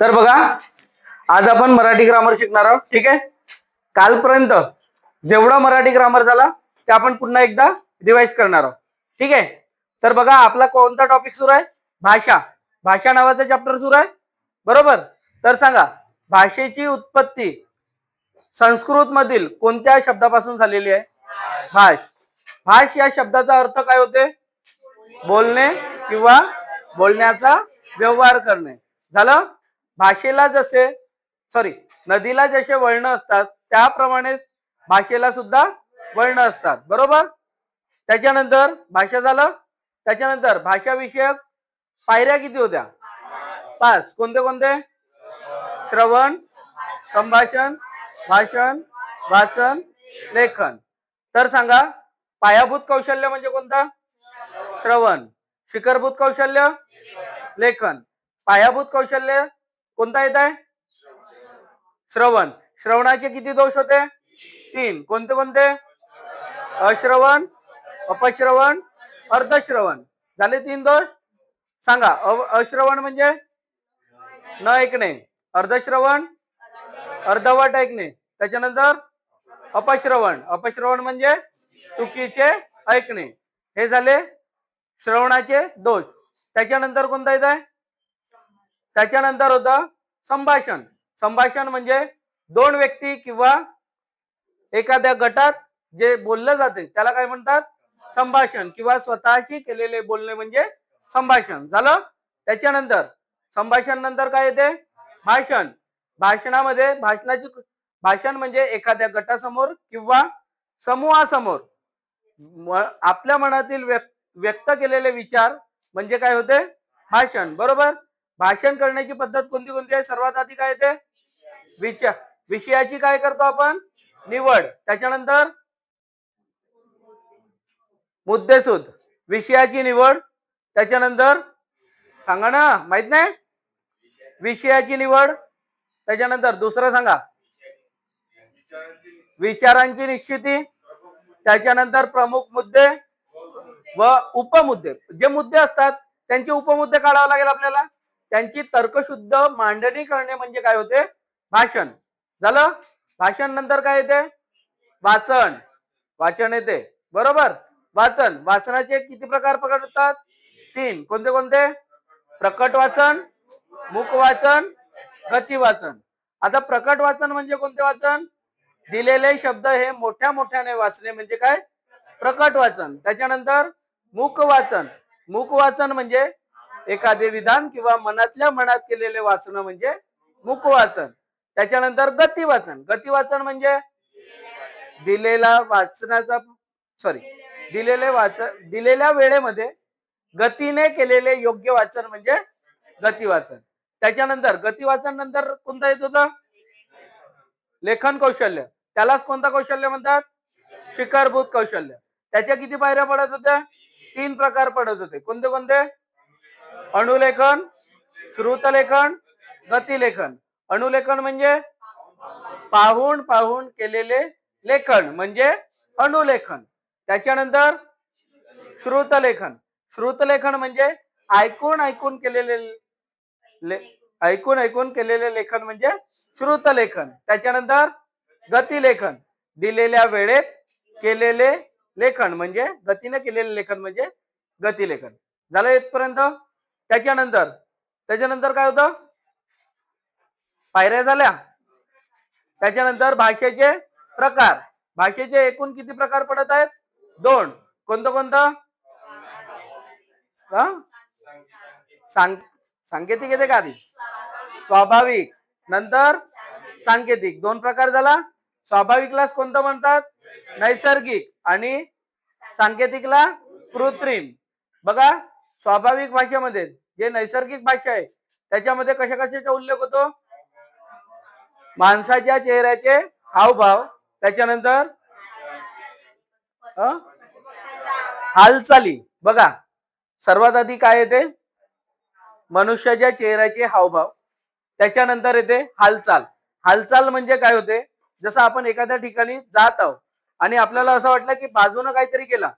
तर बघा, आज आपण मराठी ग्रामर शिकणार आहोत. ठीक आहे. कालपर्यंत जेवढा मराठी ग्रामर झाला ते आपण पुन्हा एकदा रिवाइज करणार आहोत. ठीक आहे. तर बघा, आपला कोणता टॉपिक सुरू आहे? भाषा. भाषा नावाचा चॅप्टर सुरू आहे, बरोबर. तर सांगा, भाषेची उत्पत्ती संस्कृत मधील कोणत्या शब्दापासून झालेली आहे? भाष. भाष या शब्दाचा अर्थ काय होते? बोलणे किंवा बोलण्याचा व्यवहार करणे. झालं. भाषेला जसे नदीला जसे वळण असतात त्याप्रमाणे भाषेला सुद्धा वळण असतात, बरोबर. त्याच्यानंतर भाषा झालं. त्याच्यानंतर भाषा विषयक पायऱ्या किती होत्या? 5. कोणते कोणते? श्रवण, संभाषण, भाषण, वाचन, लेखन. तर सांगा, पायाभूत कौशल्य म्हणजे कोणता? श्रवण. शिखरभूत कौशल्य लेखन. पायाभूत कौशल्य कोणता येत आहे? श्रवण. श्रवणाचे किती दोष होते? 3. कोणते कोणते? अश्रवण, अपश्रवण, अर्धश्रवण. झाले 3 दोष. सांगा, अश्रवण म्हणजे न ऐकणे, अर्धश्रवण अर्धवट ऐकणे. त्याच्यानंतर अपश्रवण. अपश्रवण म्हणजे चुकीचे ऐकणे. हे झाले श्रवणाचे दोष. त्याच्यानंतर कोणता येत आहे? त्याच्यानंतर होतं संभाषण. संभाषण म्हणजे 2 व्यक्ती किंवा एखाद्या गटात जे बोललं जाते त्याला काय म्हणतात? संभाषण. किंवा स्वतःशी केलेले बोलणे म्हणजे संभाषण झालं. त्याच्यानंतर संभाषण नंतर काय येते? भाषण. भाषणामध्ये भाषण म्हणजे एखाद्या गटासमोर किंवा समूहासमोर आपल्या मनातील व्यक्त केलेले विचार म्हणजे काय होते? भाषण, बरोबर. भाषण करण्याची पद्धत कोणती कोणती आहे? सर्वात आधी काय येते? विषयाची काय करतो आपण? निवड. त्याच्यानंतर मुद्देसूद. विषयाची निवड. त्याच्यानंतर सांगा ना, माहित नाही? विषयाची निवड. त्याच्यानंतर दुसरं सांगा, विचारांची निश्चिती. त्याच्यानंतर प्रमुख मुद्दे व उपमुद्दे. जे मुद्दे असतात त्यांचे उपमुद्दे काढावे लागेल आपल्याला. त्यांची तर्कशुद्ध मांडणी करणे म्हणजे काय होते? भाषण झालं. भाषण नंतर काय येते? वाचन. वाचन येते, बरोबर. वाचन. वाचनाचे किती प्रकार पकडतात? 3. कोणते कोणते? प्रकट वाचन, मुख वाचन, गती वाचन. आता प्रकट वाचन म्हणजे कोणते वाचन? दिलेले शब्द हे मोठ्या मोठ्याने वाचणे म्हणजे काय? प्रकट वाचन. त्याच्यानंतर मुख वाचन. मुख वाचन म्हणजे एखादे विधान किंवा मनातल्या मनात केलेले वाचन म्हणजे मुख वाचन. त्याच्यानंतर गती वाचन. गती वाचन म्हणजे दिलेल्या वेळेमध्ये गतीने केलेले योग्य वाचन म्हणजे गती वाचन. त्याच्यानंतर गती वाचन नंतर कोणता येत होता? लेखन कौशल्य. त्यालाच कोणता कौशल्य म्हणतात? शिखरभूत कौशल्य. त्याच्या किती पायऱ्या पडत होत्या? 3 प्रकार पडत होते. कोणते कोणते? अणुलेखन, श्रुतलेखन, गतिलेखन. अणुलेखन म्हणजे पाहून पाहून केलेले लेखन म्हणजे अणुलेखन. त्याच्यानंतर श्रुतलेखन. श्रुतलेखन म्हणजे ऐकून ऐकून केलेले लेखन म्हणजे श्रुतलेखन. त्याच्यानंतर गतिलेखन. दिलेल्या वेळेत केलेले लेखन म्हणजे गतीने केलेले लेखन म्हणजे गतिलेखन. झालं इथपर्यंत. त्याच्यानंतर काय होतं? पायऱ्या झाल्या. त्याच्यानंतर भाषेचे प्रकार. भाषेचे एकूण किती प्रकार पडत आहेत? 2. कोणतं? सांकेतिक येते का आधी? स्वाभाविक नंतर सांकेतिक. 2 प्रकार झाला. स्वाभाविकला कोणतं म्हणतात? नैसर्गिक. आणि सांकेतिकला कृत्रिम. बघा, स्वाभाविक भाषेमध्ये जे नैसर्गिक भाषा आहे त्याच्यामध्ये कशा कशाचा उल्लेख होतो? माणसाच्या चेहऱ्याचे हावभाव. त्याच्यानंतर हालचाली. बघा, सर्वात आधी काय येते? मनुष्याच्या चेहऱ्याचे हावभाव. त्याच्यानंतर येते हालचाल. हालचाल म्हणजे काय होते? जसं आपण एखाद्या ठिकाणी जात आहोत आणि आपल्याला असं वाटलं की बाजूनं काहीतरी केला,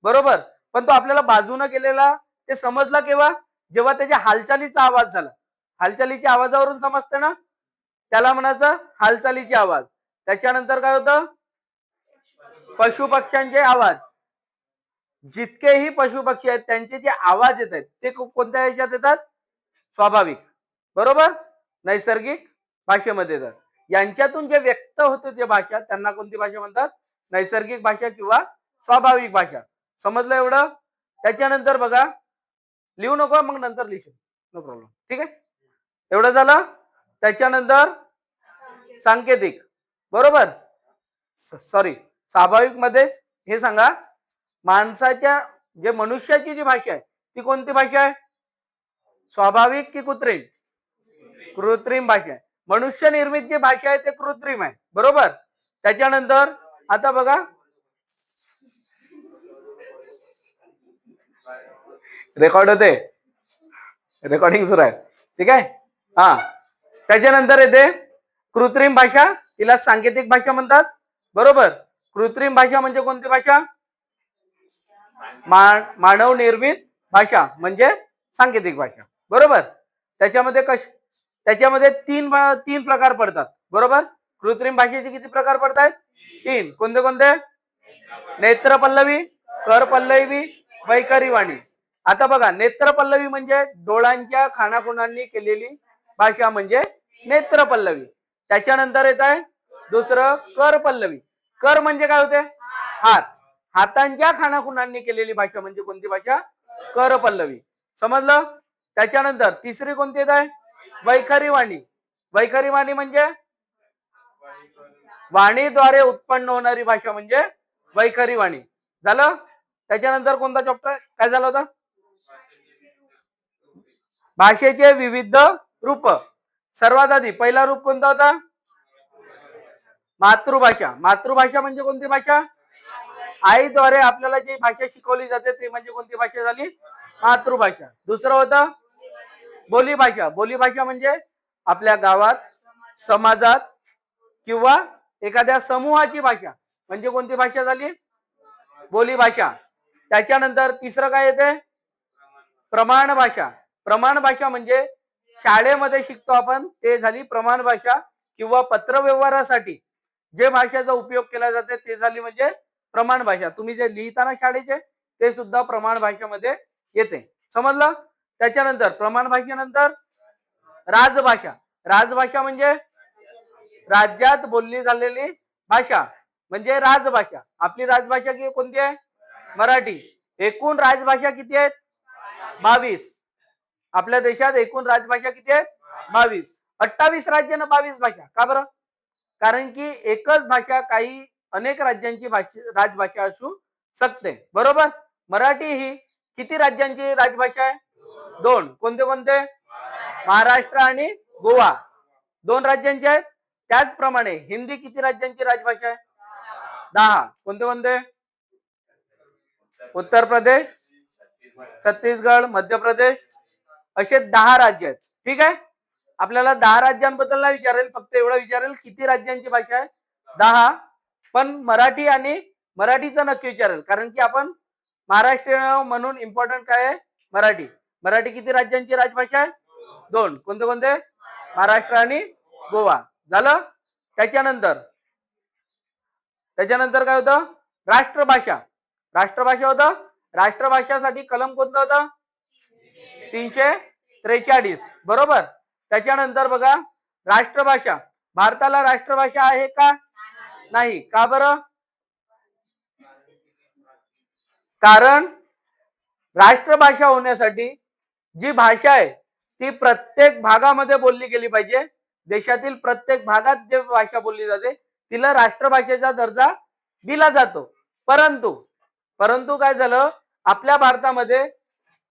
बरोबर. पण तो आपल्याला बाजूनं केलेला ते समजला केव्हा? जेव्हा त्याच्या हालचालीचा आवाज झाला. हालचालीच्या आवाजावरून समजते ना, त्याला म्हणायचं हालचालीचे आवाज. त्याच्यानंतर काय होतं, पशु पक्ष्यांचे आवाज. जितकेही पशु पक्षी आहेत त्यांचे जे आवाज येत आहेत ते कोणत्या ह्याच्यात येतात, स्वाभाविक, बरोबर, नैसर्गिक भाषेमध्ये येतात. यांच्यातून जे व्यक्त होते ते भाषा त्यांना कोणती भाषा म्हणतात, नैसर्गिक भाषा किंवा स्वाभाविक भाषा. समजलं एवढं. त्याच्यानंतर बघा, लिहू नको मग नंतर लिहिशील, नो प्रॉब्लेम, ठीक आहे. एवढं झालं. त्याच्यानंतर सांकेतिक, बरोबर, सॉरी, स्वाभाविक मध्येच हे सांगा, माणसाच्या जे मनुष्याची जी भाषा आहे ती कोणती भाषा आहे, स्वाभाविक की कृत्रिम, कृत्रिम भाषा आहे. मनुष्य निर्मित जी भाषा आहे ते कृत्रिम आहे, बरोबर. त्याच्यानंतर आता बघा, रेकॉर्ड होते, रेकॉर्डिंग सुरू आहे, ठीक आहे. हा, त्याच्यानंतर येते कृत्रिम भाषा, तिला सांकेतिक भाषा म्हणतात, बरोबर. कृत्रिम भाषा म्हणजे कोणती भाषा, मानव निर्मित भाषा म्हणजे सांकेतिक भाषा, बरोबर. त्याच्यामध्ये त्याच्यामध्ये तीन प्रकार पडतात, बरोबर. कृत्रिम भाषेचे किती प्रकार पडतात, तीन. कोणते कोणते, नेत्र पल्लवी, कर पल्लवी, वैखरी वाणी. आता बघा, नेत्र पल्लवी म्हणजे डोळ्यांच्या खाणाखुणांनी केलेली भाषा म्हणजे नेत्र पल्लवी. त्याच्यानंतर येत आहे दुसरं कर पल्लवी. कर म्हणजे काय होते, हात, हातांच्या खाणाखुणांनी केलेली भाषा म्हणजे कोणती भाषा, कर पल्लवी, समजलं. त्याच्यानंतर तिसरी कोणती येत आहे, वैखरी वाणी. वैखरी वाणी म्हणजे वाणीद्वारे उत्पन्न होणारी भाषा म्हणजे वैखरी वाणी, झालं. त्याच्यानंतर कोणता चॅप्टर काय झाला होता, भाषेचे विविध रूप. सर्वात आधी पहिला रूप कोणता होता, मातृभाषा. मातृभाषा म्हणजे कोणती भाषा, आईद्वारे आपल्याला जी भाषा शिकवली जाते ती म्हणजे कोणती भाषा झाली, मातृभाषा. दुसरं होतं बोलीभाषा. बोलीभाषा म्हणजे आपल्या गावात, समाजात किंवा एखाद्या समूहाची भाषा म्हणजे कोणती भाषा झाली, बोलीभाषा. त्याच्यानंतर तिसरं काय येते, प्रमाण भाषा. प्रमाण भाषा म्हणजे शाळेमध्ये शिकतो आपण ते झाली प्रमाण भाषा, किंवा पत्रव्यवहारासाठी जे भाषेचा उपयोग केला जाते ते झाली म्हणजे प्रमाण भाषा. तुम्ही जे लिहिताना शाळेचे ते सुद्धा प्रमाण भाषेमध्ये येते, समजलं. त्याच्यानंतर प्रमाण भाषेनंतर राजभाषा. राजभाषा म्हणजे राज्यात बोलली झालेली भाषा म्हणजे राजभाषा. आपली राजभाषा कोणती आहे, मराठी. एकूण राजभाषा किती आहेत, 22. आपल्या देशात एकूण राजभाषा किती आहेत, 22. 28 राज्यांना 22 भाषा. का बरं, कारण की एकच भाषा काही अनेक राज्यांची राजभाषा असू शकते, बरोबर. मराठी ही किती राज्यांची राजभाषा आहे, 2. कोणते कोणते, महाराष्ट्र आणि गोवा, 2 राज्यांची आहेत. त्याचप्रमाणे हिंदी किती राज्यांची राजभाषा आहे, 10. कोणते कोणते, उत्तर प्रदेश, छत्तीसगड, मध्य प्रदेश, असे 10 राज्य आहेत, ठीक आहे. आपल्याला 10 राज्यांबद्दल नाही विचारेल, फक्त एवढं विचारेल किती राज्यांची भाषा आहे, 10. पण मराठी आणि मराठीचं नक्की विचारेल, कारण की आपण महाराष्ट्रीय म्हणून इम्पॉर्टंट काय आहे, मराठी. मराठी किती राज्यांची राजभाषा आहे, 2. कोणते कोणते, महाराष्ट्र आणि गोवा, झालं. त्याच्यानंतर काय होतं, राष्ट्रभाषा. राष्ट्रभाषा होतं, राष्ट्रभाषासाठी कलम कोणतं होतं, 343, बरोबर. त्याच्यानंतर बघा, राष्ट्रभाषा. भारताला राष्ट्रभाषा आहे का, नाही. का बरं, कारण राष्ट्रभाषा होण्यासाठी जी भाषा आहे ती प्रत्येक भागामध्ये बोलली गेली पाहिजे. देशातील प्रत्येक भागात जे भाषा बोलली जाते तिला राष्ट्रभाषेचा दर्जा दिला जातो. परंतु काय झालं, आपल्या भारतामध्ये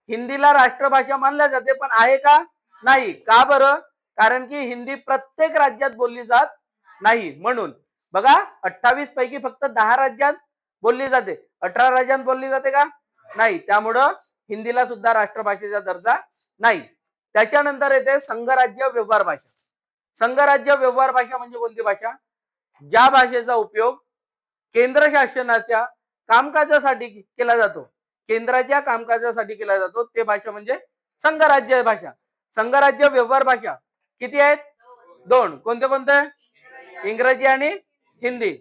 हिंदीला राष्ट्रभाषा मानल्या जाते, पण आहे का, नाही. का बरं, कारण की हिंदी प्रत्येक राज्यात बोलली जात नाही. म्हणून बघा, 28 पैकी फक्त 10 राज्यात बोलली जाते, 18 राज्यात बोलली जाते का, नाही. त्यामुळं हिंदीला सुद्धा राष्ट्रभाषेचा दर्जा नाही. त्याच्यानंतर येते संघराज्य व्यवहार भाषा. संघराज्य व्यवहार भाषा म्हणजे कोणती भाषा, ज्या भाषेचा उपयोग केंद्र शासनाच्या कामकाजासाठी केला जातो, केंद्राच्या कामकाजासाठी केला जातो, ते भाषा म्हणजे संघराज्य भाषा. संघराज्य व्यवहार भाषा किती आहेत? 2. कोणते कोणते? इंग्रजी आणि हिंदी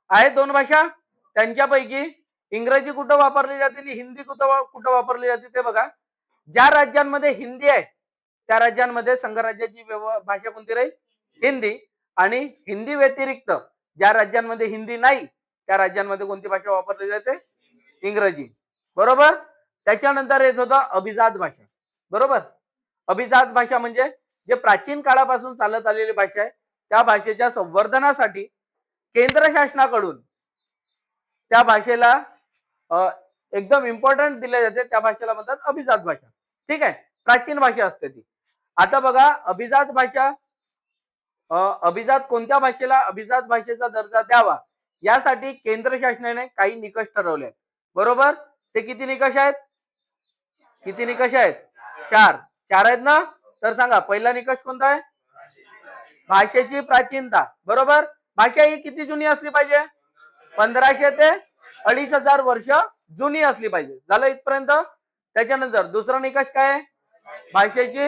आहेत 2 भाषा. त्यांच्यापैकी इंग्रजी कुठं वापरली जाते आणि हिंदी कुठं वापरली जाते ते बघा. ज्या राज्यांमध्ये हिंदी आहे त्या राज्यांमध्ये संघराज्याची भाषा कोणती राहील? हिंदी. आणि हिंदी व्यतिरिक्त ज्या राज्यांमध्ये हिंदी नाही त्या राज्यांमध्ये कोणती भाषा वापरली जाते? इंग्रजी. बरोबर. त्याच्यानंतर येत होतं अभिजात भाषा. बरोबर. अभिजात भाषा म्हणजे जे प्राचीन काळापासून चालत आलेली भाषा आहे त्या भाषेच्या संवर्धनासाठी केंद्र शासनाकडून त्या भाषेला एकदम इम्पॉर्टंट दिले जाते. त्या भाषेला म्हणतात अभिजात भाषा. ठीक आहे. प्राचीन भाषा असते ती. आता बघा अभिजात भाषा अभिजात कोणत्या भाषेला अभिजात भाषेचा दर्जा द्यावा यासाठी केंद्र शासनाने काही निकष ठरवले आहेत. बरोबर. ते किती निकष आहेत? किती निकष आहेत? 4 आहेत ना. तर सांगा पहिला निकष कोणता आहे? भाषेची प्राचीनता. बरोबर. भाषा ही किती जुनी असली पाहिजे? 1500 ते 2500 वर्ष जुनी असली पाहिजे. झालं इथपर्यंत. त्याच्यानंतर दुसरा निकष काय आहे? भाषेची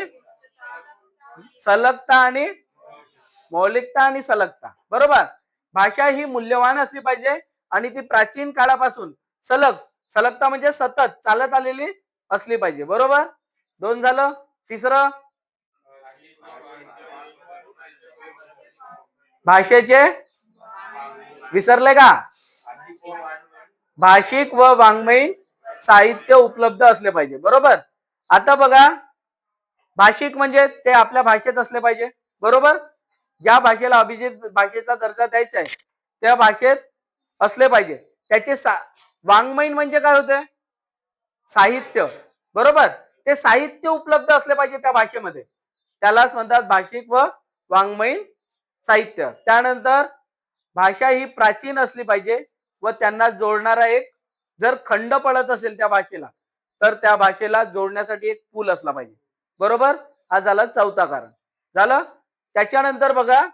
सलगता आणि मौलिकता आणि सलगता. बरोबर. भाषा ही मूल्यवान असली पाहिजे आणि ती प्राचीन काळापासून सलगता म्हणजे सतत चालत आलेली असली पाहिजे. बरोबर. 2 झालं. तिसरं भाषेचे विसरले का? भाषिक व वाङ्मयीन साहित्य उपलब्ध असले पाहिजे. बरोबर. आता बघा भाषिक म्हणजे ते आपल्या भाषेत असले पाहिजे. बरोबर. ज्या भाषेला अभिजात भाषेचा दर्जा द्यायचा आहे त्या भाषेत असले पाहिजे. त्याचे वाङ्मयीन म्हणजे काय होते? साहित्य. बरोबर. ते साहित्य उपलब्ध असले पाहिजे त्या भाषेमध्ये. त्यालाच म्हणतात भाषिक व वाङ्मयीन साहित्य. त्यानंतर भाषा ही प्राचीन असली पाहिजे व त्यांना जोडणारा एक जर खंड पडत असेल त्या भाषेला तर त्या भाषेला जोडण्यासाठी एक पूल असला पाहिजे. बरोबर. हा झाला चौथा कारण. झालं. त्याच्यानंतर बघा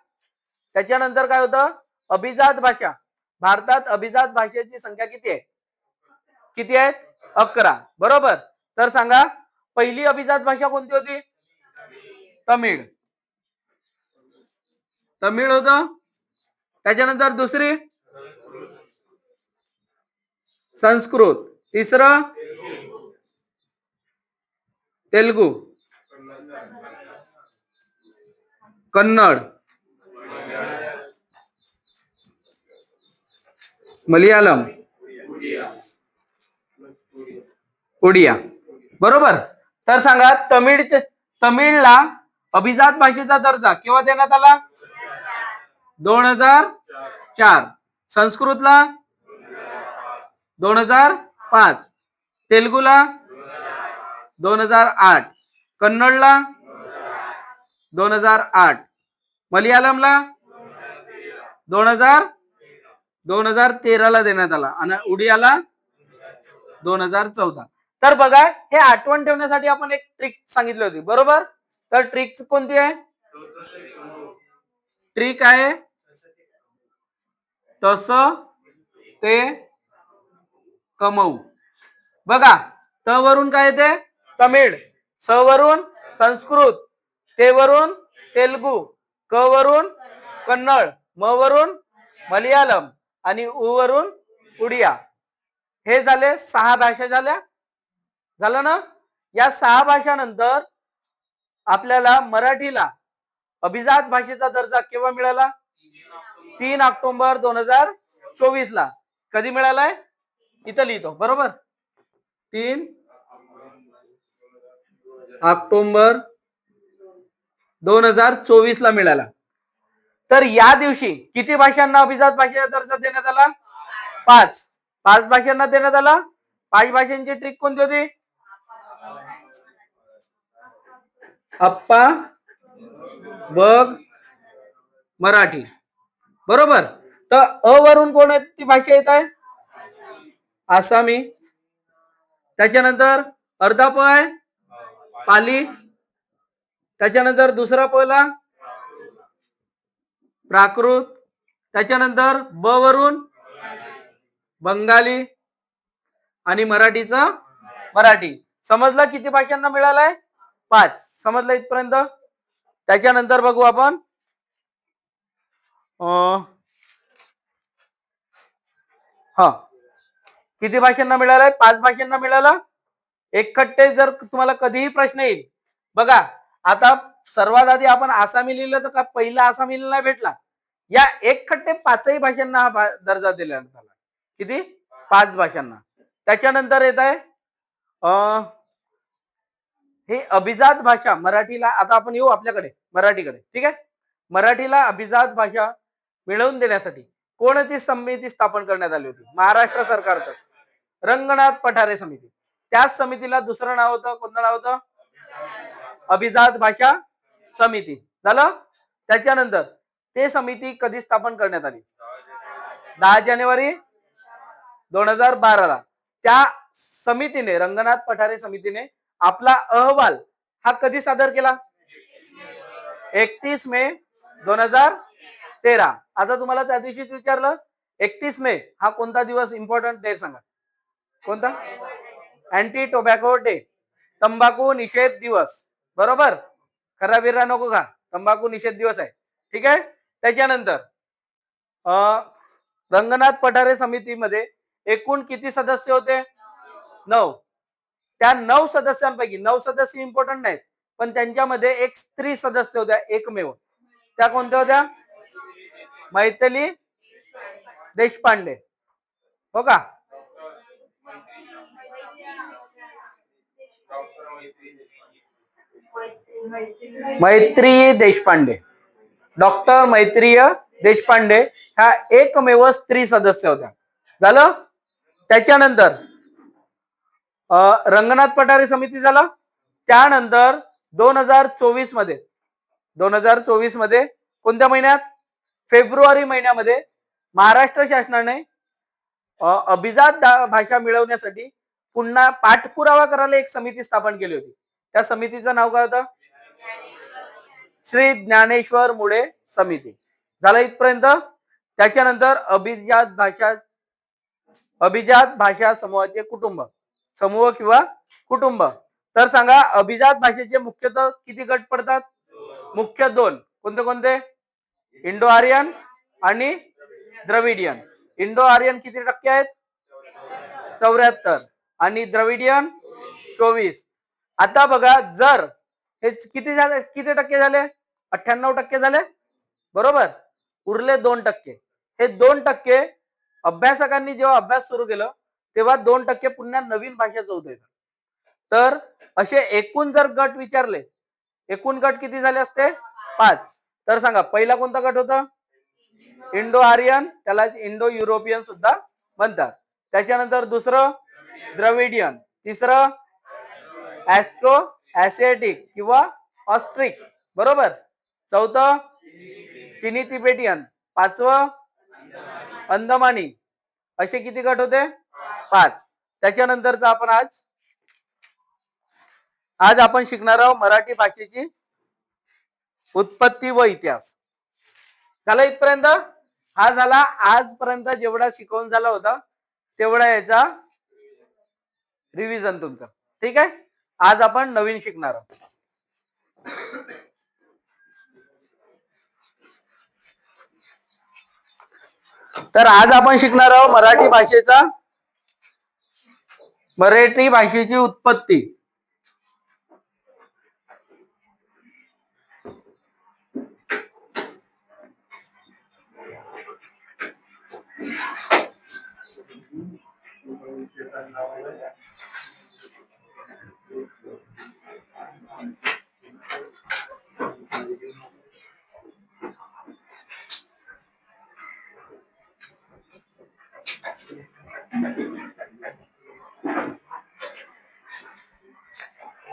त्याच्यानंतर काय होतं? अभिजात भाषा. भारतात अभिजात भाषेची संख्या किती आहे? किती आहेत? 11. बरोबर. तर सांगा पहिली अभिजात भाषा कोणती होती? तमिळ. तमिळ होतं. त्याच्यानंतर दुसरी संस्कृत. तिसरं तेलुगू. कन्नड. मल्याळम. ओडिया. बरोबर. तर सांगा तमिळला अभिजात भाषेचा दर्जा केव्हा देण्यात आला? 2004. संस्कृतला 2005. तेलुगूला 2008. कन्नडला 2008. मल्याळमला 2013 ला देण्यात आला आणि उडियाला 2014. तर बघा हे आठवण ठेवण्यासाठी आपण एक ट्रिक सांगितली होती. बरोबर. तर ट्रिक कोणती आहे? ट्रिक आहे तसं ते कमवू. बघा त वरून काय येते? तमिळ. स वरून संस्कृत. ते वरून तेलुगू. क वरून कन्नड. म वरून मल्याळम आणि उ वरून उडिया. हे झाले 6 भाषा झाल्या. झालं ना. या 6 भाषानंतर आपल्याला मराठीला अभिजात भाषेचा दर्जा केव्हा मिळाला? 3 ऑक्टोबर 2024 ला. कधी मिळालाय? इथं लिहितो. बरोबर. 3 ऑक्टोबर 2024 ला मिळाला. तर या दिवशी किती भाषांना अभिजात भाषेचा दर्जा देण्यात आला? 5 भाषांना देण्यात आला. 5 भाषांची ट्रिक कोणती होती? अप्पा बग मराठी. बरोबर. तर अ वरून कोणती भाषा येत आहे? आसामी. त्याच्यानंतर अर्धा प आहे पाली. त्याच्यानंतर दुसरा प ला प्राकृत. त्याच्यानंतर ब वरून बंगाली आणि मराठीचा मराठी. समजलं किती भाषांना मिळालाय? 5. समजलं इथपर्यंत? त्याच्यानंतर बघू आपण हा किती भाषांना मिळालंय? 5 भाषांना मिळालं. एकखट्टे जर तुम्हाला कधीही प्रश्न येईल बघा, आता सर्वात आधी आपण आसामी लिहिलं तर का पहिला आसामी नाही भेटला, या एकखट्टे 5ही भाषांना हा दर्जा दिला. किती? 5 भाषांना. त्याच्यानंतर येत आहे हे अभिजात भाषा. मराठीला आता आपण येऊ आपल्याकडे मराठीकडे, ठीक आहे. मराठीला अभिजात भाषा मिळवून देण्यासाठी कोणती समिती स्थापन करण्यात आली होती? महाराष्ट्र सरकारचं रंगनाथ पठारे समिती. त्याच समितीला दुसरं नाव होतं. कोणतं नाव होतं? अभिजात भाषा समिती. झालं. त्याच्यानंतर ते समिती कधी स्थापन करण्यात आली? 10 जानेवारी 2012 त्या समितीने, रंगनाथ पठारे समितीने आपला अहवाल हा कधी सादर केला? 31 मे 2013. आता तुम्हाला त्या दिवशीच विचारलं 31 मे हा कोणता दिवस? इम्पॉर्टंट डेट सांगा. कोणता? अँटी टोबॅको डे, तंबाखू निषेध दिवस. बरोबर. खरा बिर्रा नको का, तंबाखू निषेध दिवस आहे, ठीक आहे. त्याच्यानंतर रंगनाथ पठारे समितीमध्ये एकूण किती सदस्य होते? 9. त्या 9 सदस्यांपैकी 9 सदस्य इम्पॉर्टंट नाहीत, पण त्यांच्यामध्ये एक स्त्री सदस्य होत्या एकमेव. त्या कोणत्या होत्या? मैथिली देशपांडे. हो का? मैत्रीय देशपांडे, डॉक्टर मैत्रीय देशपांडे ह्या एकमेव स्त्री सदस्य होत्या. झालं. त्याच्यानंतर रंगनाथ पठारे समिती झाला. त्यानंतर 2024 मध्ये कोणत्या महिन्यात? फेब्रुवारी महिन्यामध्ये महाराष्ट्र शासनाने अभिजात भाषा मिळवण्यासाठी पुन्हा पाठपुरावा करायला एक समिती स्थापन केली होती. त्या समितीचं नाव काय होतं? श्री ज्ञानेश्वर मुळे समिती. झालं इथपर्यंत. त्याच्यानंतर अभिजात भाषा समूहाचे कुटुंब, समूह किंवा कुटुंब. तर सांगा अभिजात भाषेचे मुख्यतः किती गट पडतात? मुख्य 2. कोणते कोणते? इंडो आर्यन आणि द्रविडियन. इंडो आर्यन किती टक्के आहेत? 74 आणि द्रविडियन 24. आता बघा, जर हे किती झाले, किती टक्के झाले? 98% झाले. बरोबर. उरले 2%. हे 2% अभ्यासकांनी जेव्हा अभ्यास सुरू केलं तेव्हा 2% पुन्हा नवीन भाषेचं होतं. तर असे एकूण जर गट विचारले, एकूण गट किती झाले असते? 5. तर सांगा पहिला कोणता गट होता? इंडो आर्यन, त्याला इंडो युरोपियन सुद्धा म्हणतात. त्याच्यानंतर दुसरं द्रविडियन, तिसरं ऍस्ट्रो ऍसियाटिक किंवा ऑस्ट्रिक. बरोबर. चौथं चिनी तिबेटियन, 5वं अंदमानी. असे किती गट होते? 5. त्याच्यानंतरचा आपण आज आपण शिकणार आहोत मराठी भाषेची उत्पत्ती व इतिहास. झालं इथपर्यंत? हा झाला आजपर्यंत जेवढा शिकवून झाला होता तेवढा याचा रिव्हिजन तुमचं, ठीक आहे. आज आपण नवीन शिकणार आहोत. तर आज आपण शिकणार आहोत मराठी भाषेची उत्पत्ती.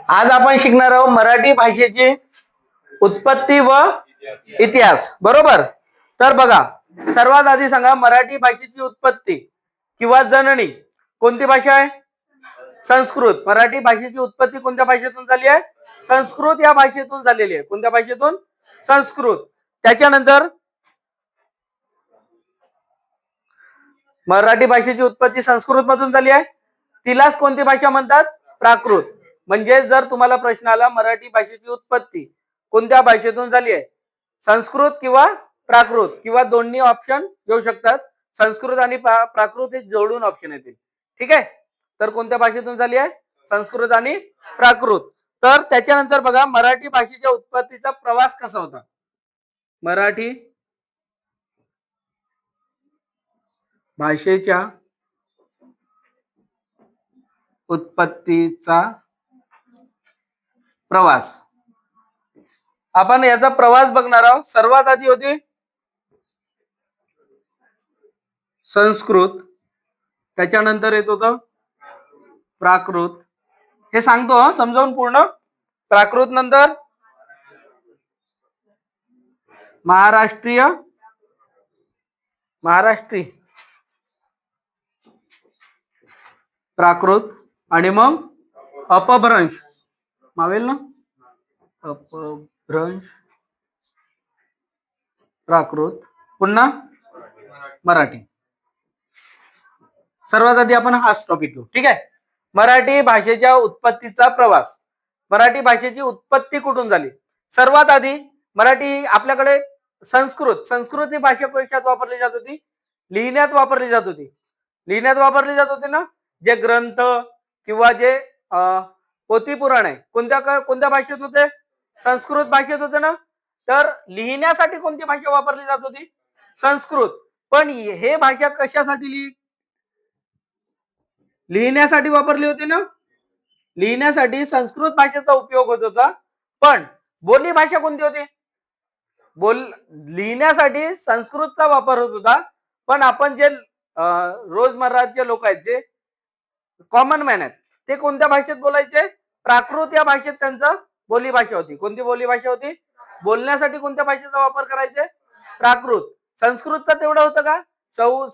आज आपण शिकणार आहोत मराठी भाषेची उत्पत्ती व इतिहास. बरोबर. तर बघा, सर्वात आधी सांगा मराठी भाषेची उत्पत्ती किंवा जननी कोणती भाषा आहे? संस्कृत. मराठी भाषेची उत्पत्ती कोणत्या भाषेतून झाली आहे? संस्कृत या भाषेतून झालेली आहे. कोणत्या भाषेतून? संस्कृत. त्याच्यानंतर मराठी भाषेची उत्पत्ती संस्कृत मधून झाली आहे. तिलाच कोणती भाषा म्हणतात? प्राकृत. म्हणजे जर तुम्हाला प्रश्न आला मराठी भाषेची उत्पत्ती कोणत्या भाषेतून झाली आहे, संस्कृत किंवा प्राकृत, किंवा दोन्ही ऑप्शन येऊ शकतात, संस्कृत आणि प्राकृत हे जोडून ऑप्शन येतील. ठीक आहे, तर कोणत्या भाषेतून झाली आहे, संस्कृत आणि प्राकृत. तर त्याच्यानंतर बघा मराठी भाषेच्या उत्पत्तीचा प्रवास कसा होता. मराठी भाषेच्या उत्पत्तीचा प्रवास, आपण याचा प्रवास बघणार आहोत. सर्वात आधी होती संस्कृत, त्याच्यानंतर येत होतं प्राकृत. हे सांगतो समजावून पूर्ण. प्राकृत नंतर महाराष्ट्री, प्राकृत, आणि मग अपभ्रंश, मावेल ना, अपभ्रंश, प्राकृत, पुन्हा मराठी. सर्वात आधी आपण हाच टॉपिक घेऊ. ठीक आहे, मराठी भाषेच्या उत्पत्तीचा प्रवास. मराठी भाषेची उत्पत्ती कुठून झाली. सर्वात आधी मराठी आपल्याकडे संस्कृत ही भाषा कशात वापरली जात होती, लिहिण्यात वापरली जात होती. लिहिण्यात वापरली जात होती ना, जे ग्रंथ किंवा जे पोथी पुराण आहे कोणत्या भाषेत होते, संस्कृत भाषेत होते ना. तर लिहिण्यासाठी कोणती भाषा वापरली जात होती, संस्कृत. पण हे भाषा कशासाठी लिहिण्यासाठी वापरली होती ना. लिहिण्यासाठी संस्कृत भाषेचा उपयोग होत होता, पण बोली भाषा कोणती होती, लिहिण्यासाठी संस्कृतचा वापर होत होता. पण आपण जे रोजमर्राचे लोक आहेत, जे कॉमन मॅन आहेत, ते कोणत्या भाषेत बोलायचे, प्राकृत या भाषेत त्यांचा बोली भाषा होती. कोणती बोली भाषा होती, बोलण्यासाठी कोणत्या भाषेचा वापर करायचे, प्राकृत. संस्कृतचा तेवढं होतं का,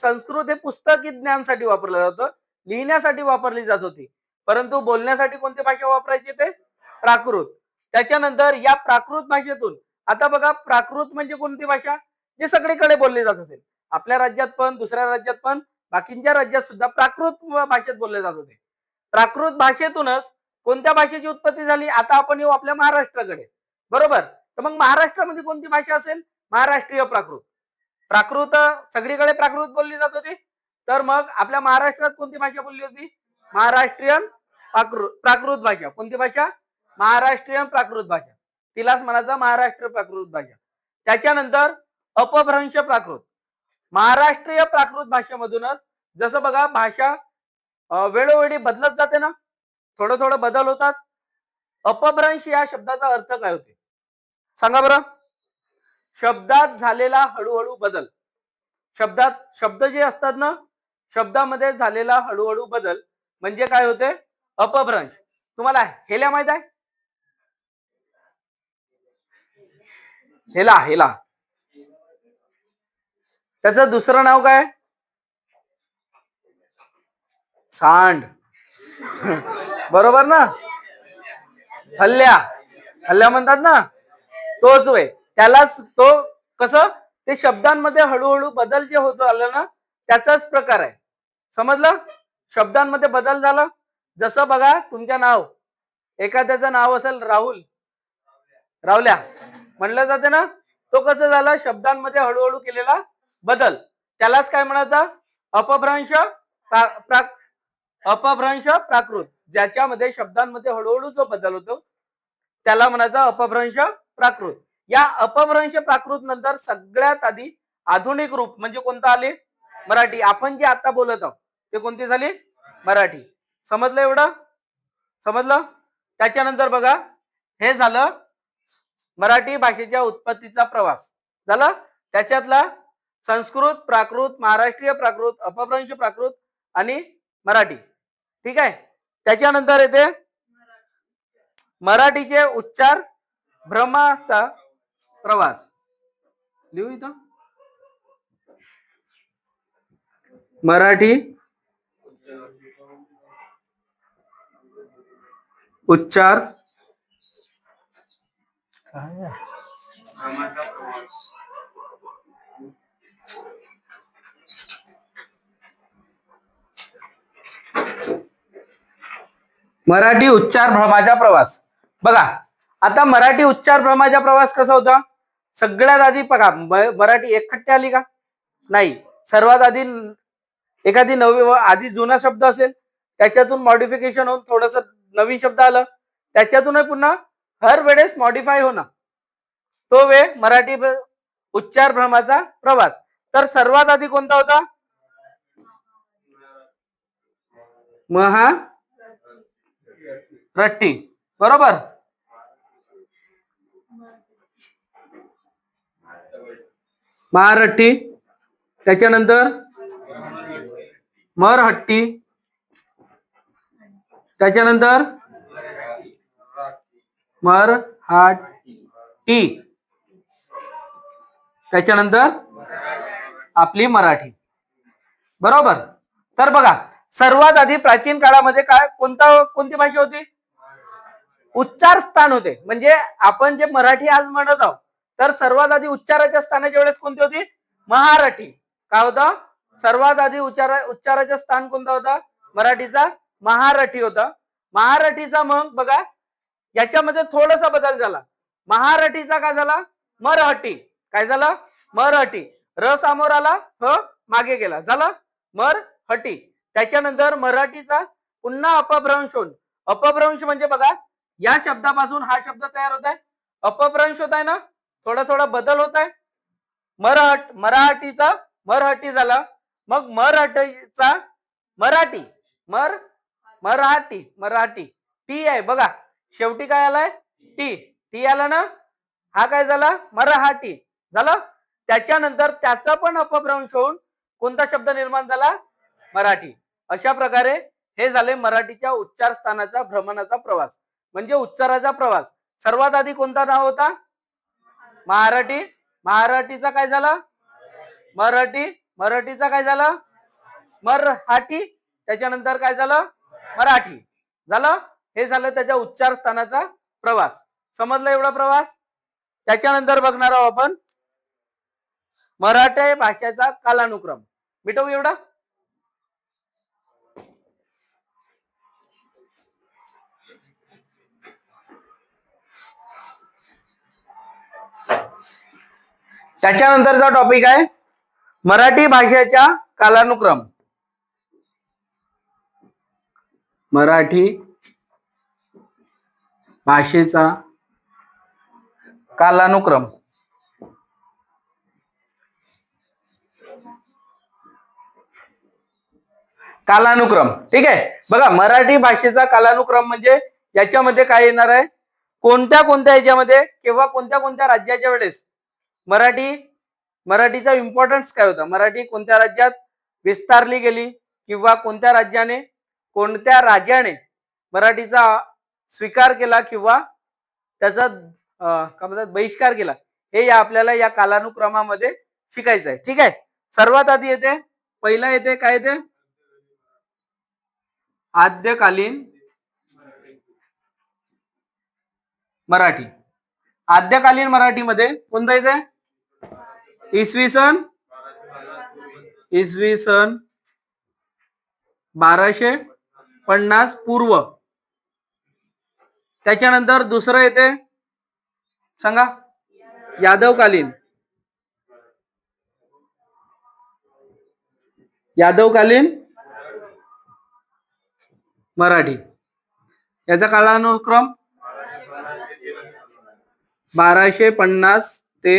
संस्कृत हे पुस्तकी ज्ञानासाठी वापरलं जातं, लिहिण्यासाठी वापरली जात होती. परंतु बोलण्यासाठी कोणती भाषा वापरायची, ते प्राकृत. त्याच्यानंतर या प्राकृत भाषेतून आता बघा, प्राकृत म्हणजे कोणती भाषा, जे सगळीकडे बोलली जात असेल, आपल्या राज्यात पण, दुसऱ्या राज्यात पण, बाकीच्या राज्यात सुद्धा प्राकृत भाषेत बोलले जात होते. प्राकृत भाषेतूनच कोणत्या भाषेची उत्पत्ती झाली. आता आपण येऊ आपल्या महाराष्ट्राकडे, बरोबर. तर मग महाराष्ट्रामध्ये कोणती भाषा असेल, महाराष्ट्रीय प्राकृत. प्राकृत सगळीकडे प्राकृत बोलली जात होती, तर मग आपल्या महाराष्ट्रात कोणती भाषा बोलली होती, महाराष्ट्रीयन प्राकृत भाषा. कोणती भाषा, महाराष्ट्रीयन प्राकृत भाषा, तिलाच म्हणायचं महाराष्ट्र प्राकृत भाषा. त्याच्यानंतर अपभ्रंश प्राकृत. महाराष्ट्रीय प्राकृत भाषेमधूनच, जसं बघा भाषा वेळोवेळी बदलत जाते ना, थोडं बदल होतात. अपभ्रंश या शब्दाचा अर्थ काय होते, सांगा बरं. शब्दात झालेला हळूहळू बदल. शब्द जे असतात ना, शब्दामध्ये झालेला हळूहळू बदल म्हणजे काय होते, अपभ्रंश. तुम्हाला हेला माहित आहे, हेला त्याचं दुसरं नाव काय, सांड. बरोबर ना, हल्ल्या म्हणतात ना, तोच वे. त्यालाच तो कसं, ते शब्दांमध्ये हळूहळू बदल जे होत आलं ना, त्याचाच प्रकार आहे. समजलं, शब्दांमध्ये बदल झाला. जसं बघा, तुमच्या नाव, एखाद्याचं नाव असेल राहुल, रावल्या म्हणलं जाते ना, तो कसं झाला, शब्दांमध्ये हळूहळू केलेला बदल, त्यालाच काय म्हणायचं, अपभ्रंश प्राकृत. ज्याच्यामध्ये शब्दांमध्ये हळूहळू जो बदल होतो त्याला म्हणायचा अपभ्रंश प्राकृत. या अपभ्रंश प्राकृत नंतर सगळ्यात आधी आधुनिक रूप म्हणजे कोणतं आले, मराठी. आपण जे आता बोलत आहोत ते कोणती झाली, मराठी. समजलं, एवढं समजलं. त्याच्यानंतर बघा, हे झालं मराठी भाषेच्या उत्पत्तीचा प्रवास झाला. त्याच्यातला संस्कृत, प्राकृत, महाराष्ट्रीय प्राकृत, अपभ्रंश प्राकृत आणि मराठी. ठीक आहे. त्याच्यानंतर येते मराठीचे उच्चार भ्रमाचा प्रवास. लिहू इथं, मराठी उच्चार काय, मराठी उच्चार भ्रमाचा प्रवास. बघा आता मराठी उच्चार भ्रमाचा प्रवास कसा होता. सगळ्यात आधी बघा मराठी एकखट्टी आली का नाही. सर्वात आधी एखादी नवी आधी जुना शब्द असेल त्याच्यातून मॉडिफिकेशन होऊन थोडस नवीन शब्द आलं त्याच्यातून पुन्हा हर वेळेस मॉडिफाय होणं तो वेळ मराठी उच्चार भ्रमाचा प्रवास. तर सर्वात आधी कोणता होता. महारठी. बरोबर. महारठी. त्याच्यानंतर मरहट्टी. त्याच्यानंतर मरहाटी. त्याच्यानंतर आपली मराठी. बरोबर. तर बघा सर्वात आधी प्राचीन काळामध्ये काय कोणती भाषा होती. उच्चार स्थान होते. म्हणजे आपण जे मराठी आज म्हणत आहोत तर सर्वात आधी उच्चाराच्या स्थानाच्या वेळेस कोणती होती. महारठी. काय होता सर्वात आधी उच्चाराचे स्थान कोणता होता. मराठीचा महारठी होता. महारठीचा मग बघा याच्यामध्ये थोडासा बदल झाला. महारठीचा काय झाला मरहटी. काय झालं मरहटी. र समोर आला ह मागे गेला झाला मरहटी. त्याच्यानंतर मराठीचा पुन्हा अपभ्रंश होऊन अपभ्रंश म्हणजे बघा या शब्दापासून हा शब्द तयार होत आहे. अपभ्रंश होत आहे ना थोडा थोडा बदल होत आहे. मराठीचा मरहटी झाला. मग मराठीचा मराठी मराठी टी आहे बघा शेवटी काय आलाय टी आला ना. हा काय झाला मराठी झाला. त्याच्यानंतर त्याचा पण अपभ्रंश होऊन कोणता शब्द निर्माण झाला मराठी. अशा प्रकारे हे झाले मराठीच्या उच्चार स्थानाचा भ्रमणाचा प्रवास म्हणजे उच्चाराचा प्रवास. सर्वात आधी कोणता नाव होता महारठी. महारठीचा काय झाला मराठीचा काय झाला मराठी. त्याच्यानंतर काय झालं मराठी झालं. हे झालं त्याच्या उच्चार स्थानाचा प्रवास. समजलं एवढा प्रवास. त्याच्यानंतर बघणार आहोत आपण मराठी भाषेचा कालानुक्रम. मिटवू एवढा. त्याच्यानंतरचा टॉपिक आहे मराठी भाषेचा कालानुक्रम. मराठी भाषेचा कालानुक्रम. कालानुक्रम ठीक आहे. बघा मराठी भाषेचा कालानुक्रम म्हणजे याच्यामध्ये काय येणार आहे कोणत्या याच्यामध्ये किंवा कोणत्या राज्याच्या वेळेस मराठीचा इम्पॉर्टन्स काय होता. मराठी कोणत्या राज्यात विस्तारली गेली किंवा कोणत्या राजाने मराठीचा स्वीकार केला किंवा त्याचा काय म्हणतात बहिष्कार केला हे आपल्याला या कालानुक्रमामध्ये शिकायचं आहे. ठीक आहे. सर्वात आधी येते पहिला येते काय येते आद्यकालीन मराठी. आद्यकालीन मराठीमध्ये कोणता येते इसवी सन 1250 पूर्व. त्याच्यानंतर दुसरं येते सांगा यादवकालीन मराठी. याचा कालानुक्रम 1250 ते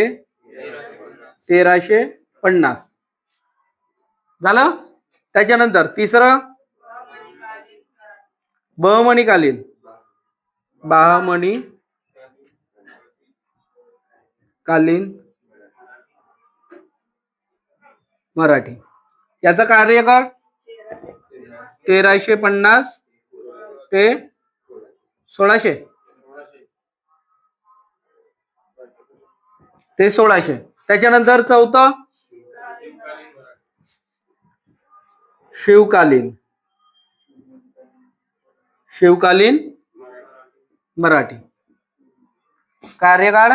1350 झालं. त्याच्यानंतर तिसरं बहमनीकालीन मराठी. याचा कार्यकाळ 1350 ते 1600. त्याच्यानंतर चौथं शिवकालीन मराठी. कार्यकाळ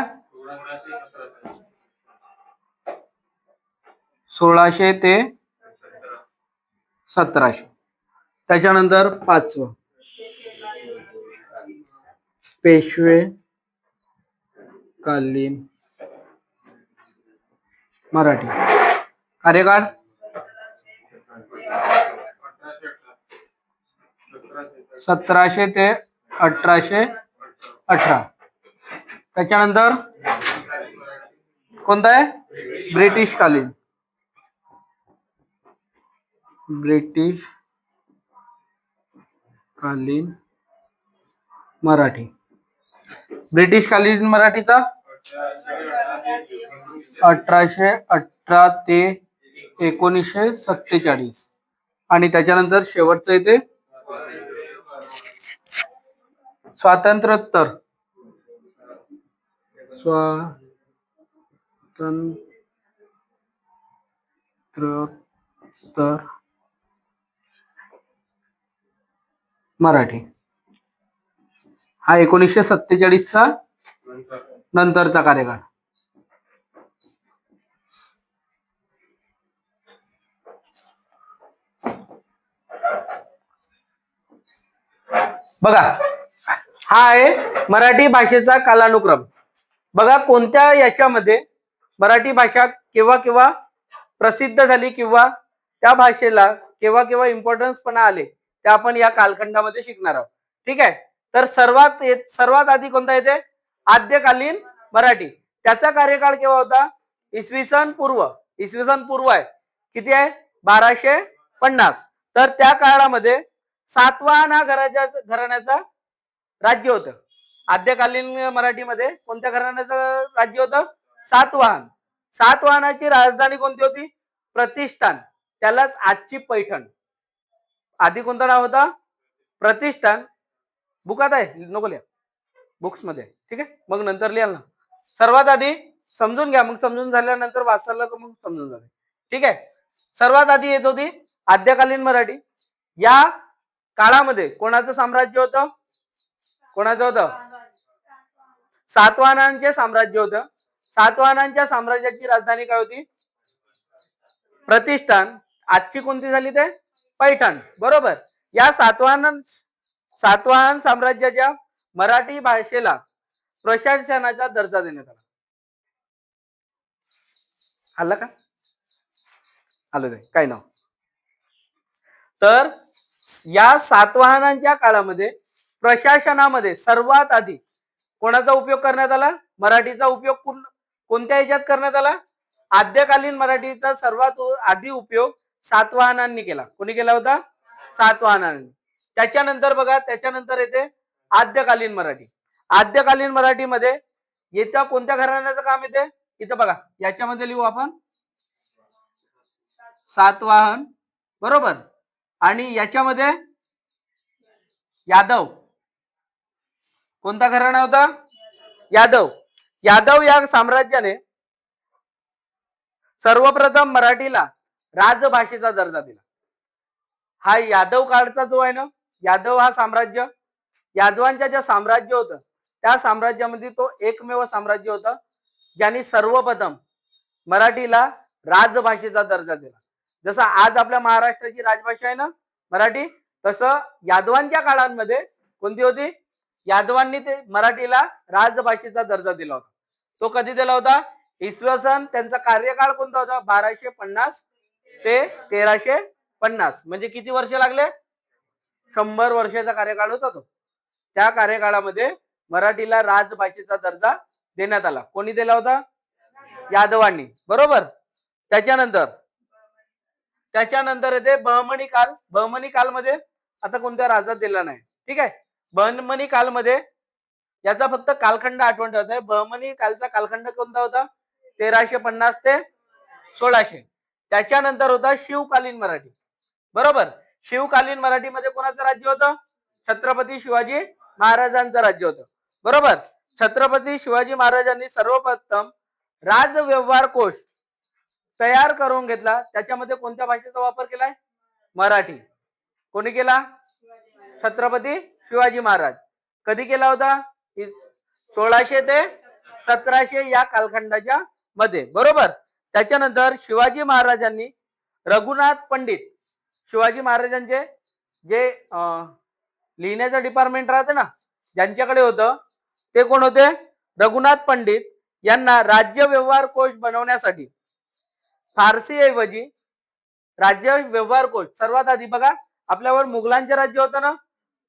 1600 ते 1700. त्याच्यानंतर पाचवं पेशवे कालीन मराठी कार्यकाळ 1700 ते 1818. त्याच्यानंतर कोणता आहे? ब्रिटिश कालीन. ब्रिटिश कालीन मराठी. ब्रिटिश कालीन मराठीचा 1818 ते 1947. आणि त्याच्यानंतर शेवटचं येते स्वातंत्र्योत्तर मराठी. हा 1947चा नंतरचा कार्यकाळ. बघा हा आहे मराठी भाषेचा कालानुक्रम. बघा कोणत्या याच्यामध्ये मराठी भाषा केव्हा केव्हा प्रसिद्ध झाली किंवा त्या भाषेला केव्हा केव्हा इम्पॉर्टन्स पण आले ते आपण या कालखंडामध्ये शिकणार आहोत. ठीक आहे. तर सर्वात आधी कोणता येते? आद्यकालीन मराठी. त्याचा कार्यकाळ केव्हा होता? इसवी सन पूर्व. इसवी सन पूर्व आहे किती आहे? 1250. तर त्या काळामध्ये सातवाहन हा घराण्याचा राज्य होतं. आद्यकालीन मराठीमध्ये कोणत्या घराण्याचं राज्य होतं? सातवाहन. सातवाहनाची राजधानी कोणती होती? प्रतिष्ठान. त्यालाच आजची पैठण. आधी कोणतं नाव होतं? प्रतिष्ठान. बुकात आहे, नको लिहा, बुक्स मध्ये. ठीक आहे, मग नंतर लिहाल ना. सर्वात आधी समजून घ्या, मग समजून झाल्यानंतर वाचायला मग समजून जाईल. ठीक आहे. सर्वात आधी येत होती आद्यकालीन मराठी. या काळामध्ये कोणाचं साम्राज्य होतं? कोणाचं होतं? सातवाहनांचे साम्राज्य होतं. सातवाहनांच्या साम्राज्याची राजधानी काय होती? प्रतिष्ठान. आजची कोणती झाली ते? पैठण. बरोबर. या सातवाहन साम्राज्याच्या मराठी भाषेला प्रशासनाचा दर्जा देण्यात आला. आलं का? आलं ते काय नाव? तर या सातवाहनांच्या काळामध्ये प्रशासनामध्ये सर्वात आधी कोणाचा उपयोग करण्यात आला? मराठीचा उपयोग कोणत्या ह्याच्यात करण्यात आला? आद्यकालीन मराठीचा सर्वात आधी उपयोग सातवाहनांनी केला. कोणी केला होता? सातवाहनांनी. त्याच्यानंतर बघा, त्याच्यानंतर येते आद्यकालीन मराठी. आद्यकालीन मराठीमध्ये येत्या कोणत्या घराण्याचं काम येते? इथं बघा, याच्यामध्ये लिहू आपण सातवाहन. बरोबर. आणि याच्यामध्ये यादव. कोणता घराणा होता? यादव. यादव या साम्राज्याने सर्वप्रथम मराठीला राजभाषेचा दर्जा दिला. हा यादव काळचा जो आहे ना, यादव हा साम्राज्य, यादवांच्या जे साम्राज्य होतं त्या साम्राज्यामध्ये तो एकमेव साम्राज्य होतं ज्यांनी सर्वप्रथम मराठीला राजभाषेचा दर्जा दिला. जसं आज आपल्या महाराष्ट्राची राजभाषा आहे ना मराठी, तसं यादवांच्या काळांमध्ये कोणती होती? यादवांनी ते मराठीला राजभाषेचा दर्जा दिला होता. तो कधी दिला होता? इसवी सन, त्यांचा कार्यकाळ कोणता होता? 1250 ते 1350. म्हणजे किती वर्ष लागले? 100 वर्षाचा कार्यकाळ होता तो. त्या कार्यकाळामध्ये मराठीला राजभाषेचा दर्जा देण्यात आला. कोणी दिला होता? यादवांनी. बरोबर. त्याच्यानंतर येते बहमनी काल. बहमनी कालमध्ये आता कोणत्या राजात दिला नाही. ठीक आहे. बहमनी कालमध्ये याचा फक्त कालखंड आठवण ठेवत आहे. बहमनी कालचा कालखंड कोणता होता? 1350 ते 1600. त्याच्यानंतर होता शिवकालीन मराठी. बरोबर. शिवकालीन मराठीमध्ये कोणाचं राज्य होतं? छत्रपती शिवाजी महाराजांचं राज्य होतं. बरोबर. छत्रपती शिवाजी महाराजांनी सर्वप्रथम राजव्यवहार कोश तयार करून घेतला. त्याच्यामध्ये कोणत्या भाषेचा वापर केलाय? मराठी. कोणी केला? छत्रपती शिवाजी महाराज. कधी केला होता? 1600 ते 1700 या कालखंडाच्या मध्ये. बरोबर. त्याच्यानंतर शिवाजी महाराजांनी रघुनाथ पंडित, शिवाजी महाराजांचे जे लिहिण्याचं डिपार्टमेंट राहते ना, ज्यांच्याकडे होतं ते कोण होते? रघुनाथ पंडित यांना राज्य व्यवहार कोश बनवण्यासाठी फारसी ऐवजी राज्य व्यवहार कोश, सर्वात आधी बघा आपल्यावर मुघलांचे राज्य होतं ना,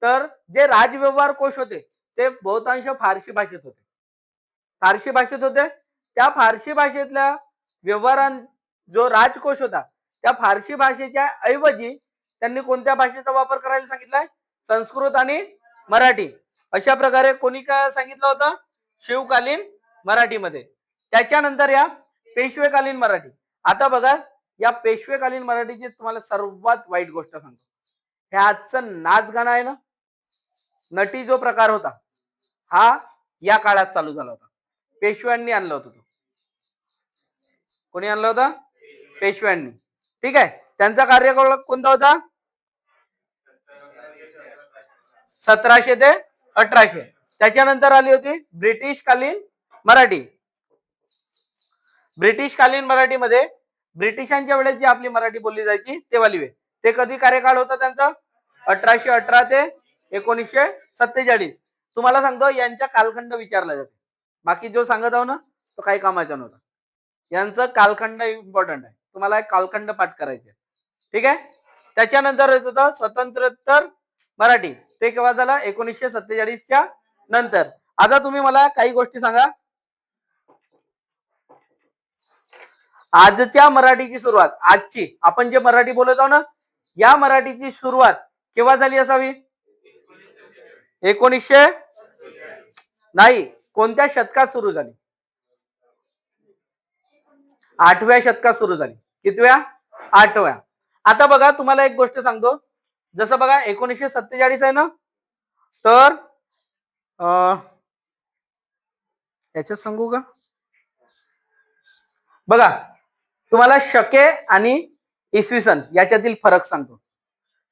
तर जे राज व्यवहार कोश होते ते बहुतांश फारसी भाषेत होते. फारसी भाषेत होते. त्या फारसी भाषेतल्या व्यवहारां जो राजकोश होता त्या फारसी भाषेच्या ऐवजी त्यांनी कोणत्या भाषेचा वापर करायला सांगितलाय? संस्कृत आणि मराठी. अशा प्रकारे कोणी काय सांगितलं होतं? शिवकालीन मराठीमध्ये. त्याच्यानंतर या पेशवेकालीन मराठी. आता बघा या पेशवेकालीन मराठीची तुम्हाला सर्वात वाईट गोष्ट सांगतो. हे आजचं नाच गाणं आहे ना, नटी जो प्रकार होता हा या काळात चालू झाला होता. पेशव्यांनी आणलं होतं. तो कोणी आणलं होतं? पेशव्यांनी. ठीक आहे. त्यांचा कार्यकाळ कोणता होता? 1700 ते 1800. त्याच्यानंतर आली होती ब्रिटिश कालीन मराठी. ब्रिटिश कालीन मराठीमध्ये ब्रिटिशांच्या वेळेस जी आपली मराठी बोलली जायची ते वाली. ते कधी कार्यकाळ होता त्यांचा? 1818 ते 1947. तुम्हाला सांगतो यांचा कालखंड विचारला जातो. बाकी जो सांगत आहो ना तो काही कामाचा नव्हता. यांचं कालखंड इम्पॉर्टंट आहे. तुम्हाला एक कालखंड पाठ करायचे. ठीक आहे. त्याच्यानंतर येत होतं स्वतंत्रोत्तर मराठी. ते केव्हा झाला? 1947च्या नंतर. आता तुम्ही मला काही गोष्टी सांगा. आजच्या मराठीची सुरुवात, आजची आपण जे मराठी बोलत आहोत ना या मराठीची सुरुवात केव्हा झाली असावी? 1900 नाही, कोणत्या शतकात सुरू झाली? 8व्या शतकात सुरू झाली. कितव्या? 8व्या. आता बघा तुम्हाला एक गोष्ट सांगतो. जसं बघा 1947 आहे ना, तर याच्यात सांगू का? बघा तुम्हाला शके आणि इसवी सन याच्यातील फरक सांगतो.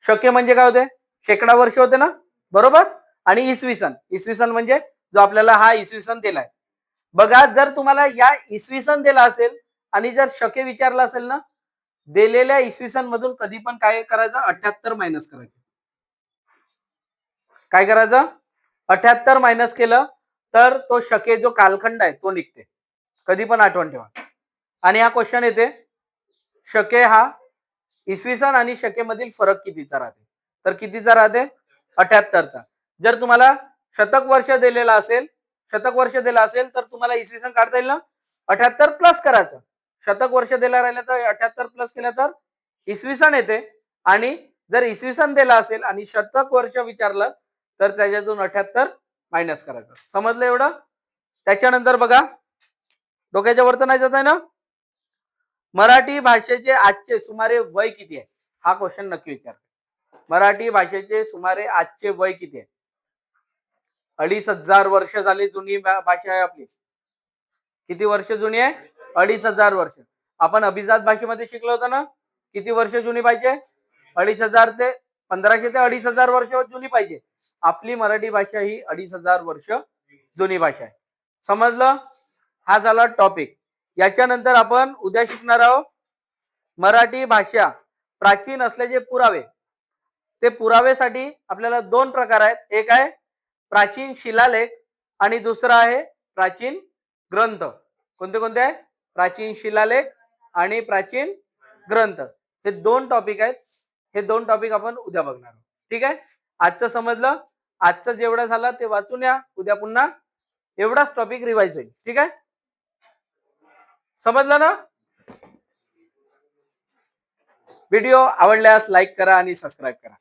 शके म्हणजे काय होते? शेकडा वर्ष होते ना, बरोबर. आणि इसवी सन म्हणजे जो आपल्याला हा इसवी सन दिलाय. बघा जर तुम्हाला या इसवी सन दिला असेल आणि जर शके विचारला असेल ना, दिलेल्या इसवी सन मधून कधी पण काय करायचं? 78 मायनस करायचं. काय करायचं? 78 मायनस केलं तर तो शके जो कालखंड आहे तो निघते. कधी पण आठवण ठेवा. आणि हा क्वेश्चन येते शके हा इसवी सन आणि शके मधील फरक कितीचा राहते? तर कितीचा राहते? 78चा. जर तुम्हाला शतक वर्ष दिलेला असेल तर तुम्हाला इसवी सन काढता येईल ना. 78 प्लस करायचं. शतक वर्ष दिला राहिलं तर 78 प्लस केलं तर इसवी सन येते. आणि जर इसवी सन दिला असेल आणि शतक वर्ष विचारलं तर त्याच्यातून 78 मायनस करायचं. समजलं एवढं? त्याच्यानंतर बघा डोक्याच्या वरती नाही जात आहे ना. मराठी भाषेचे आजचे सुमारे वय किती आहे? हा क्वेश्चन नक्की विचार. मराठी भाषेचे सुमारे आजचे वय किती आहे? 2500 वर्ष झाली जुनी भाषा आहे आपली. किती वर्ष जुनी आहे? 2500 वर्ष. आपण अभिजात भाषेमध्ये शिकलो होतो ना, किती वर्ष जुनी पाहिजे? 2500 ते 1500 ते 2500 वर्ष जुनी पाहिजे. आपली मराठी भाषा ही 2500 वर्ष जुनी भाषा आहे. समजलं? हा झाला टॉपिक. याच्यानंतर आपण उद्या शिकणार आहोत मराठी भाषा प्राचीन असल्याचे पुरावे. ते पुरावेसाठी आपल्याला दोन प्रकार आहेत. एक आहे प्राचीन शिलालेख आणि दुसरा आहे प्राचीन ग्रंथ. कोणते कोणते आहे? प्राचीन शिलालेख आणि प्राचीन ग्रंथ. हे दोन टॉपिक आहेत. हे दोन टॉपिक आपण उद्या बघणार आहोत. ठीक आहे. आजचं समजलं? आजचं जेवढं झालं ते वाचून या. उद्या पुन्हा एवढाच टॉपिक रिवाइज होईल. ठीक आहे. समजलं ना? व्हिडिओ आवडल्यास लाईक करा आणि सबस्क्राईब करा.